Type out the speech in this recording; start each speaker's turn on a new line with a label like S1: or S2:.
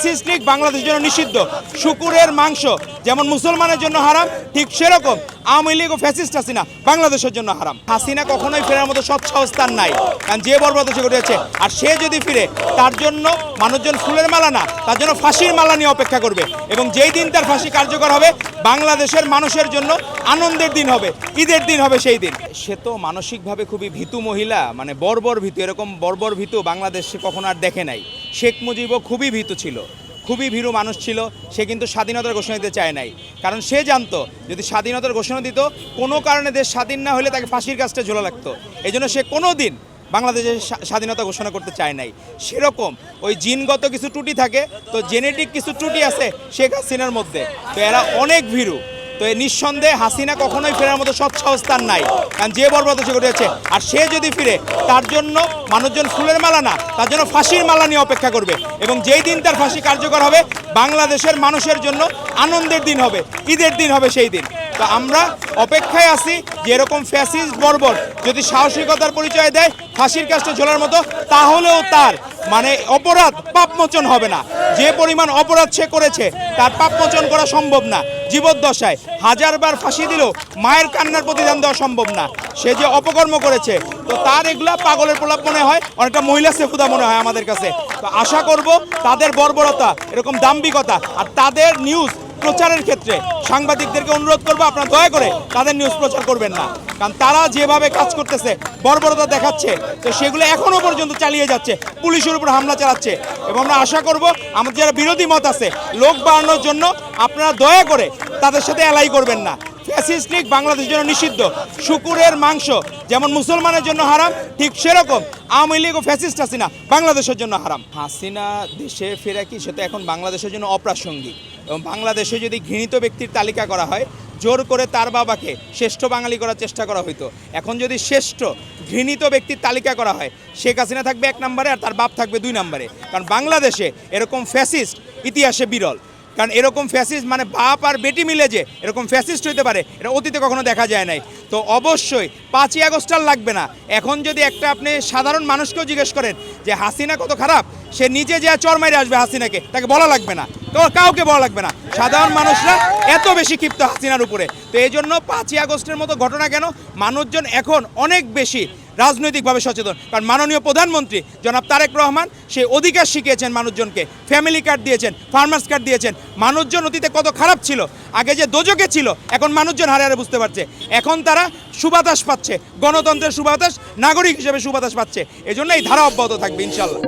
S1: Fascist League বাংলাদেশের জন্য নিষিদ্ধ। শুকুরের মাংস যেমন মুসলমানের জন্য হারাম, ঠিক সেরকম আওয়ামী লীগ ও ফ্যাসিস্ট হাসিনা বাংলাদেশের জন্য হারাম। হাসিনা কখনোই ফেরার মতো সৎ স্থান নাই, কারণ যে বর্বরতা সে ঘটেছে। আর সে যদি ফিরে, তার জন্য মানুষজন ফুলের মালা না, তার জন্য ফাঁসির মালা নিয়ে অপেক্ষা করবে। এবং যেই দিন তার ফাঁসি কার্যকর হবে, বাংলাদেশের মানুষের জন্য আনন্দের দিন হবে, ঈদের দিন হবে সেই দিন। সে তো মানসিকভাবে খুবই ভীতু মহিলা, মানে বর্বর ভীতু। এরকম বর্বর ভীতু বাংলাদেশে কখনো আর দেখে নাই। শেখ মুজিবও খুবই ভীতু ছিল, খুবই ভীরু মানুষ ছিল। সে কিন্তু স্বাধীনতার ঘোষণা দিতে চায় নাই, কারণ সে জানতো যদি স্বাধীনতার ঘোষণা দিত, কোনো কারণে দেশ স্বাধীন না হলে তাকে ফাঁসির কাজটা ঝোলা লাগতো। এই জন্য সে কোনো দিন বাংলাদেশের স্বাধীনতা ঘোষণা করতে চায় নাই। সেরকম ওই জিনগত কিছু ত্রুটি থাকে, তো জেনেটিক কিছু ত্রুটি আছে শেখ হাসিনার মধ্যে, তো এরা অনেক ভীরু। তো এই নিঃসন্দেহে হাসিনা কখনোই ফেরার মতো সৎ স্থান নাই, কারণ যে বর্বরতা সে ঘটেছে। আর সে যদি ফিরে, তার জন্য মানুষজন ফুলের মালা না, তার জন্য ফাঁসির মালা নিয়ে অপেক্ষা করবে। এবং যেই দিন তার ফাঁসি কার্যকর হবে, বাংলাদেশের মানুষের জন্য আনন্দের দিন হবে, ঈদের দিন হবে সেই দিন। তো আমরা অপেক্ষায় আছি যে এরকম ফ্যাসিস্ট বর্বর যদি সাহসিকতার পরিচয় দেয় ফাঁসির কাজটা ঝোলার মতো, তাহলেও তার মানে অপরাধ পাপমোচন হবে না। যে পরিমাণ অপরাধ সে করেছে, তার পাপমোচন করা সম্ভব না। জীবদ্দশায় হাজারবার ফাঁসি দিলেও মায়ের কান্নার প্রতিদান দেওয়া সম্ভব না। সে যে অপকর্ম করেছে, তো তার এগুলা পাগলের প্রলাপ মনে হয়, অনেকটা মহিলা সেফুদা মনে হয় আমাদের কাছে। তো আশা করব তাদের বর্বরতা, এরকম দাম্ভিকতা আর তাদের নিউজ প্রচারের ক্ষেত্রে সাংবাদিকদেরকে অনুরোধ করবো, আপনারা দয়া করে তাদের নিউজ প্রচার করবেন না, কারণ তারা যেভাবে কাজ করতেছে, বর্বরতা দেখাচ্ছে, তো সেগুলো এখনো পর্যন্ত চালিয়ে যাচ্ছে, পুলিশের উপর হামলা চালাচ্ছে। এবং আমরা আশা করব আমাদের যারা বিরোধী মত আছে, লোক বাড়ানোর জন্য আপনারা দয়া করে তাদের সাথে অ্যালাই করবেন না। ফ্যাসিস্ট লীগ বাংলাদেশের জন্য নিষিদ্ধ। শুকুরের মাংস যেমন মুসলমানের জন্য হারাম, ঠিক সেরকম আওয়ামী লীগ ও ফ্যাসিস্ট হাসিনা বাংলাদেশের জন্য হারাম। হাসিনা দেশে ফেরা কি সেটা এখন বাংলাদেশের জন্য অপ্রাসঙ্গিক। এবং বাংলাদেশে যদি ঘৃণিত ব্যক্তির তালিকা করা হয়, জোর করে তার বাবাকে শ্রেষ্ঠ বাঙালি করার চেষ্টা করা হইতো। এখন যদি শ্রেষ্ঠ ঘৃণিত ব্যক্তির তালিকা করা হয়, শেখ হাসিনা থাকবে 1 নম্বরে আর তার বাপ থাকবে 2 নম্বরে। কারণ বাংলাদেশে এরকম ফ্যাসিস্ট ইতিহাসে বিরল। কারণ এরকম ফ্যাসিস্ট মানে বাপ আর বেটি মিলে যে এরকম ফ্যাসিস্ট হইতে পারে, এটা অতীতে কখনো দেখা যায় নাই। তো অবশ্যই 5ই আগস্ট আর লাগবে না। এখন যদি একটা আপনি সাধারণ মানুষকেও জিজ্ঞেস করেন যে হাসিনা কত খারাপ, সে নিজে যে চর মাইরে আসবে হাসিনাকে, তাকে বলা লাগবে না, কাউকে বলা লাগবে না। সাধারণ মানুষরা এত বেশি ক্ষিপ্ত হাসিনার উপরে। তো এই জন্য 5ই আগস্টের মতো ঘটনা কেন, মানুষজন এখন অনেক বেশি রাজনৈতিকভাবে সচেতন। কারণ মাননীয় প্রধানমন্ত্রী জনাব তারেক রহমান সে অধিকার শিখিয়েছেন মানুষজনকে, ফ্যামিলি কার্ড দিয়েছেন, ফার্মার্স কার্ড দিয়েছেন। মানুষজন অতীতে কত খারাপ ছিল, আগে যে দোজকে ছিল, এখন মানুষজন হারে হারে বুঝতে পারছে। এখন তারা সুবাতাস পাচ্ছে, গণতন্ত্রের সুবাতাস, নাগরিক হিসেবে সুবাতাস পাচ্ছে। এজন্য এই ধারা অব্যাহত থাকবে ইনশাল্লাহ।